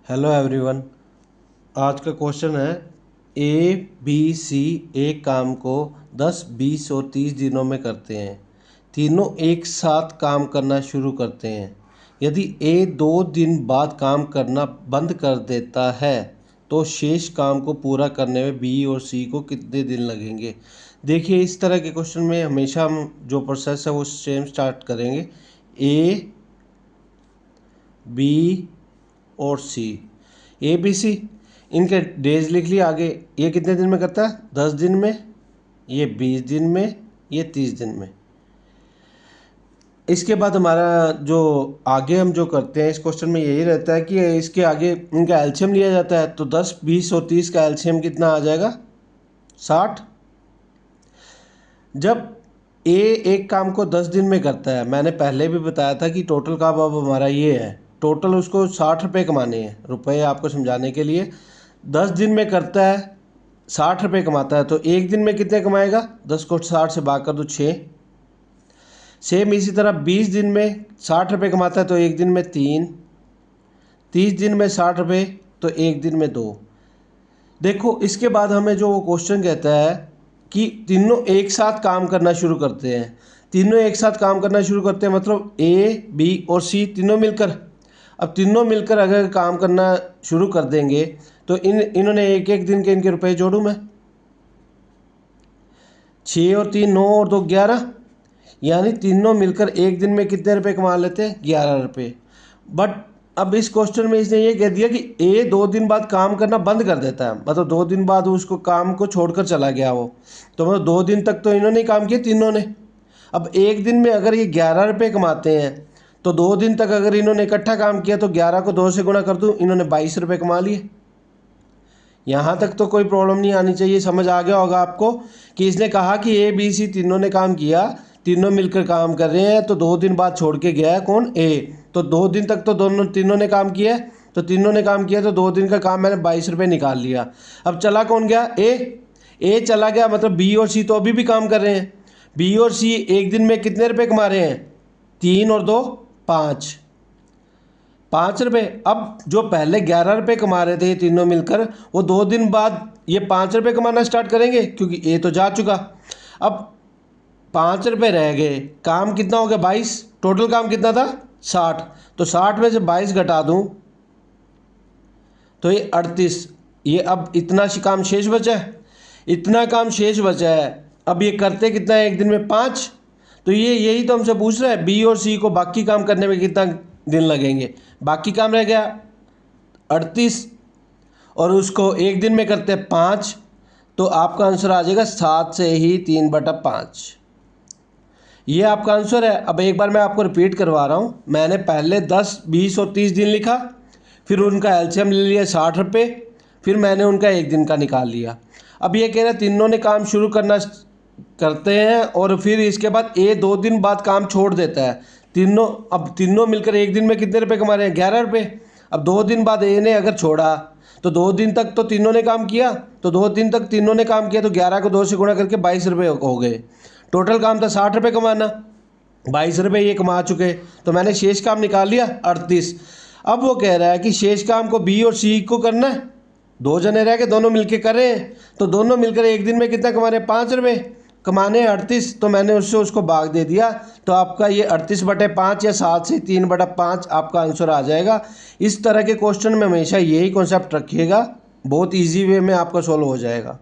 Hello everyone. आज का question है ए बी सी एक काम को 10, 20 और 30 दिनों में करते हैं। तीनों एक साथ काम करना शुरू करते हैं। यदि ए 2 दिन बाद काम करना बंद कर देता है तो शेष काम को पूरा करने में बी और सी को कितने दिन लगेंगे। देखिए, इस तरह के क्वेश्चन में हमेशा हम जो प्रोसेस है वो सेम स्टार्ट करेंगे। ए बी और सी, ए बी सी, इनके डेज लिख लिया आगे। ये कितने दिन में करता है? 10 दिन में, ये 20 दिन में, ये 30 दिन में। इसके बाद हमारा जो आगे हम जो करते हैं इस क्वेश्चन में यही रहता है कि इसके आगे इनका एलसीएम लिया जाता है। तो 10, 20 और 30 का एलसीएम कितना आ जाएगा? 60। जब ए एक काम को 10 दिन में करता है, मैंने पहले भी बताया था कि टोटल काम अब हमारा ये है, टोटल उसको 60 रुपये कमाने हैं। रुपये आपको समझाने के लिए 10 दिन में करता है, 60 रुपये कमाता है, तो एक दिन में कितने कमाएगा? 10 को 60 से भाग कर दो 6। सेम इसी तरह 20 दिन में 60 रुपये कमाता है तो एक दिन में 3, 30 दिन में 60 रुपये तो एक दिन में 2। देखो, इसके बाद हमें जो वो क्वेश्चन कहता है कि तीनों एक साथ काम करना शुरू करते हैं। तीनों एक साथ काम करना शुरू करते हैं मतलब ए बी और सी तीनों मिलकर। अब तीनों मिलकर अगर काम करना शुरू कर देंगे तो इन्होंने एक एक दिन के इनके रुपए जोड़ूँ मैं। 6 और 3 9 और 2 11, यानी तीनों मिलकर एक दिन में कितने रुपए कमा लेते हैं? 11 रुपये। बट अब इस क्वेश्चन में इसने ये कह दिया कि ए 2 दिन बाद काम करना बंद कर देता है, मतलब 2 दिन बाद उसको काम को छोड़कर चला गया वो। तो मतलब 2 दिन तक तो इन्होंने काम किया तीनों ने। अब एक दिन में अगर ये 11 रुपये कमाते हैं तो 2 दिन तक अगर इन्होंने इकट्ठा काम किया तो 11 को 2 से गुणा कर दूँ, इन्होंने 22 रुपये कमा लिए। यहाँ तक तो कोई प्रॉब्लम नहीं आनी चाहिए। समझ आ गया होगा आपको कि इसने कहा कि ए बी सी तीनों ने काम किया, तीनों मिलकर काम कर रहे हैं, तो 2 दिन बाद छोड़ के गया है कौन? ए। तो 2 दिन तक तो तीनों ने काम किया है, तो तीनों ने काम किया तो 2 दिन का काम मैंने 22 रुपये निकाल लिया। अब चला कौन गया? ए चला गया, मतलब बी और सी तो अभी भी काम कर रहे हैं। बी और सी एक दिन में कितने रुपये कमा रहे हैं? 3 और 2 5, 5 रुपये। अब जो पहले 11 रुपये कमा रहे थे ये तीनों मिलकर, वो 2 दिन बाद ये 5 रुपये कमाना स्टार्ट करेंगे क्योंकि ए तो जा चुका। अब 5 रुपये रह गए, काम कितना हो गया? 22। टोटल काम कितना था? 60। तो 60 में से 22 घटा दूं तो ये 38। ये अब इतना काम शेष बचा है, इतना काम शेष बचा है। अब ये करते कितना है एक दिन में? 5। तो ये यही तो हमसे पूछ रहा है, बी और सी को बाकी काम करने में कितना दिन लगेंगे। बाकी काम रह गया 38 और उसको एक दिन में करते हैं 5, तो आपका आंसर आ जाएगा 7 से ही 3/5। ये आपका आंसर है। अब एक बार मैं आपको रिपीट करवा रहा हूँ। मैंने पहले 10, 20 और 30 दिन लिखा, फिर उनका एलसीएम ले लिया 60 रुपये, फिर मैंने उनका एक दिन का निकाल लिया। अब ये कह रहे हैं तीनों ने काम शुरू करते हैं और फिर इसके बाद ए 2 दिन बाद काम छोड़ देता है। अब तीनों मिलकर एक दिन में कितने रुपए कमा रहे हैं? 11 रुपये। अब 2 दिन बाद ए ने अगर छोड़ा तो 2 दिन तक तो तीनों ने काम किया, तो 2 दिन तक तीनों ने काम किया तो 11 को 2 से गुणा करके 22 रुपये हो गए। टोटल काम था 60 रुपये कमाना, 22 रुपये ये कमा चुके, तो मैंने शेष काम निकाल लिया 38। अब वो कह रहा है कि शेष काम को बी और सी को करना है। 2 जने रह के दोनों मिलके कर रहे हैं, तो दोनों मिलकर एक दिन में कितना कमा रहे हैं? 5 रुपये कमाने 38, तो मैंने उसको भाग दे दिया। तो आपका ये 38/5 या 7 से 3/5 आपका आंसर आ जाएगा। इस तरह के क्वेश्चन में हमेशा यही कॉन्सेप्ट रखिएगा, बहुत ईजी वे में आपका सॉल्व हो जाएगा।